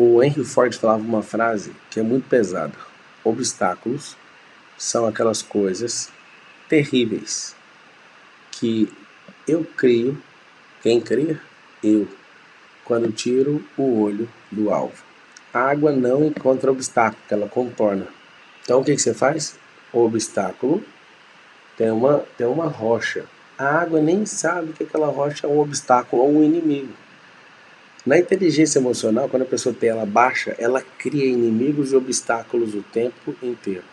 O Henry Ford falava uma frase que é muito pesada. Obstáculos são aquelas coisas terríveis que eu crio, quem cria? Eu, quando tiro o olho do alvo. A água não encontra obstáculo, ela contorna. Então o que você faz? O obstáculo tem uma rocha. A água nem sabe que aquela rocha é um obstáculo ou um inimigo. Na inteligência emocional, quando a pessoa tem ela baixa, ela cria inimigos e obstáculos o tempo inteiro.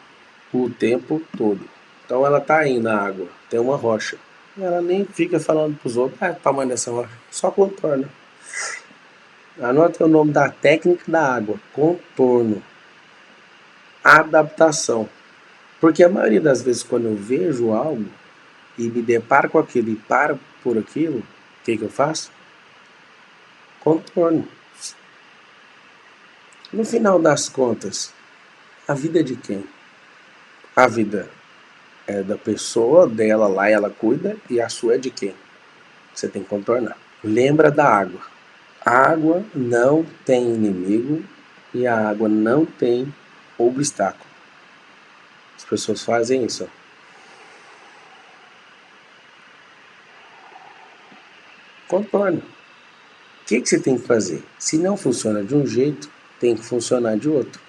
O tempo todo. Então ela tá aí na água, tem uma rocha. Ela nem fica falando pros outros, o tamanho dessa rocha. Só contorna. Anota o nome da técnica da água. Contorno. Adaptação. Porque a maioria das vezes quando eu vejo algo e me deparo com aquilo e paro por aquilo, o que eu faço? Contorno. No final das contas, a vida é de quem? A vida é da pessoa, dela lá, ela cuida, e a sua é de quem? Você tem que contornar. Lembra da água. A água não tem inimigo e a água não tem obstáculo. As pessoas fazem isso. Contorna. O que você tem que fazer? Se não funciona de um jeito, tem que funcionar de outro.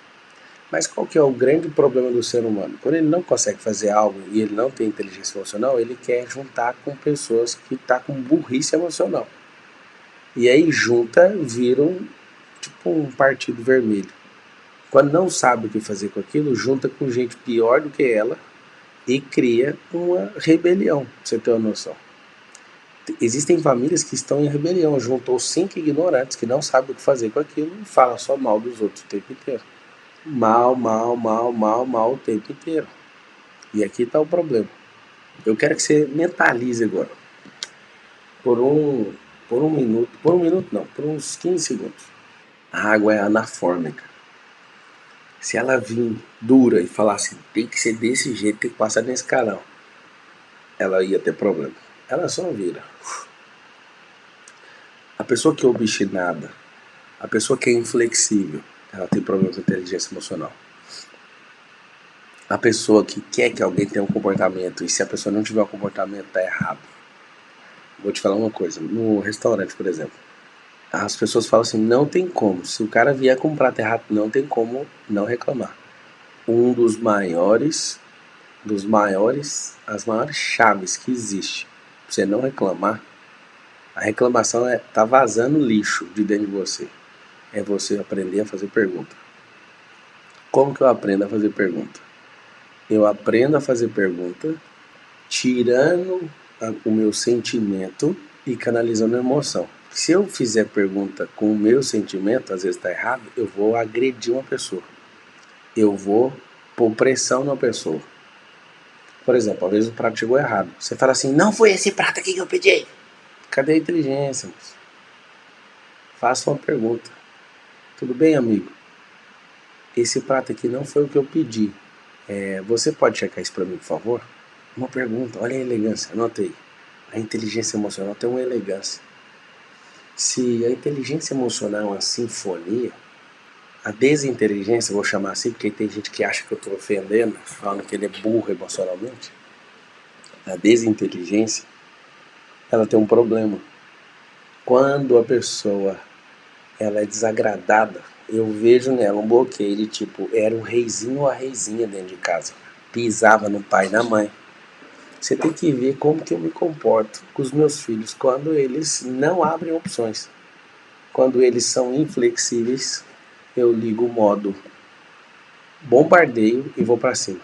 Mas qual que é o grande problema do ser humano? Quando ele não consegue fazer algo e ele não tem inteligência emocional, ele quer juntar com pessoas que estão com burrice emocional. E aí junta, viram tipo um partido vermelho. Quando não sabe o que fazer com aquilo, junta com gente pior do que ela e cria uma rebelião, pra você ter uma noção. Existem famílias que estão em rebelião, juntou 5 ignorantes que não sabem o que fazer com aquilo e falam só mal dos outros o tempo inteiro. Mal, mal, mal, mal, mal o tempo inteiro. E aqui está o problema. Eu quero que você mentalize agora. Por um minuto não, por uns 15 segundos. A água é anafórmica. Se ela vir dura e falar assim, tem que ser desse jeito, tem que passar nesse canal, ela ia ter problema. Ela só vira. A pessoa que é obstinada, a pessoa que é inflexível, ela tem problema com inteligência emocional. A pessoa que quer que alguém tenha um comportamento e se a pessoa não tiver um comportamento, tá errado. Vou te falar uma coisa, no restaurante, por exemplo, as pessoas falam assim, não tem como, se o cara vier com um prato errado, não tem como não reclamar. Um dos maiores, as maiores chaves que existe pra você não reclamar, a reclamação é tá vazando lixo de dentro de você. É você aprender a fazer pergunta. Como que eu aprendo a fazer pergunta? Eu aprendo a fazer pergunta tirando o meu sentimento e canalizando a emoção. Se eu fizer pergunta com o meu sentimento, às vezes está errado, eu vou agredir uma pessoa. Eu vou pôr pressão na pessoa. Por exemplo, às vezes o prato chegou errado. Você fala assim, não foi esse prato aqui que eu pedi. Cadê a inteligência? Moço? Faça uma pergunta. Tudo bem, amigo? Esse prato aqui não foi o que eu pedi. Você pode checar isso para mim, por favor? Uma pergunta, olha a elegância, anota aí. A inteligência emocional tem uma elegância. Se a inteligência emocional é uma sinfonia, a desinteligência, vou chamar assim, porque tem gente que acha que eu estou ofendendo, falando que ele é burro emocionalmente. A desinteligência, ela tem um problema. Quando a pessoa ela é desagradada, eu vejo nela um bloqueio de tipo, era o reizinho ou a reizinha dentro de casa. Pisava no pai e na mãe. Você tem que ver como que eu me comporto com os meus filhos quando eles não abrem opções. Quando eles são inflexíveis, eu ligo o modo bombardeio e vou para cima.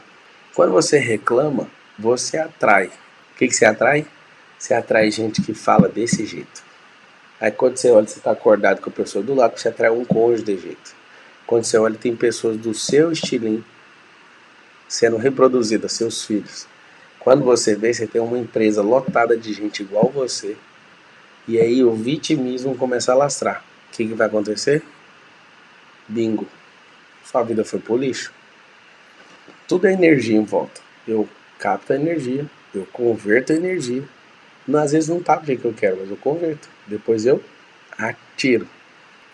Quando você reclama, você atrai. O que você atrai? Você atrai gente que fala desse jeito. Aí quando você olha, você está acordado com a pessoa do lado, você atrai um cônjuge de jeito. Quando você olha, tem pessoas do seu estilinho sendo reproduzidas, seus filhos. Quando você vê, você tem uma empresa lotada de gente igual você. E aí o vitimismo começa a lastrar. O que vai acontecer? Bingo. Sua vida foi pro lixo. Tudo é energia em volta. Eu capto a energia, eu converto a energia. Às vezes não tá do jeito que eu quero, mas eu converto. Depois eu atiro.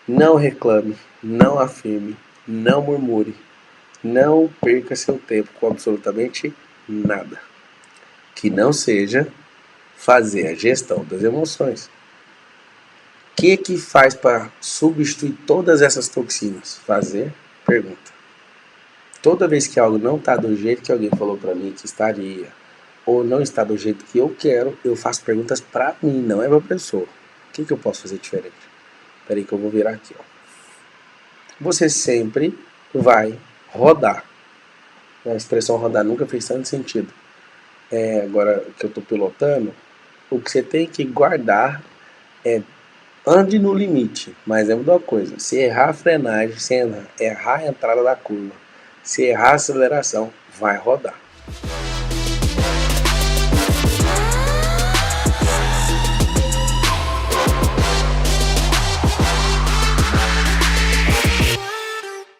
Não reclame. não afirme, não murmure, não perca seu tempo com absolutamente nada que não seja fazer a gestão das emoções. O que faz para substituir todas essas toxinas? Fazer pergunta. Toda vez que algo não está do jeito que alguém falou para mim que estaria, ou não está do jeito que eu quero, eu faço perguntas para mim, não é para a pessoa. O que eu posso fazer diferente? Espera aí que eu vou virar aqui. Ó. Você sempre vai rodar. A expressão rodar nunca fez tanto sentido. Agora que eu estou pilotando, o que você tem que guardar é ande no limite, mas lembra de uma coisa, se errar a frenagem, se errar a entrada da curva, se errar a aceleração, vai rodar.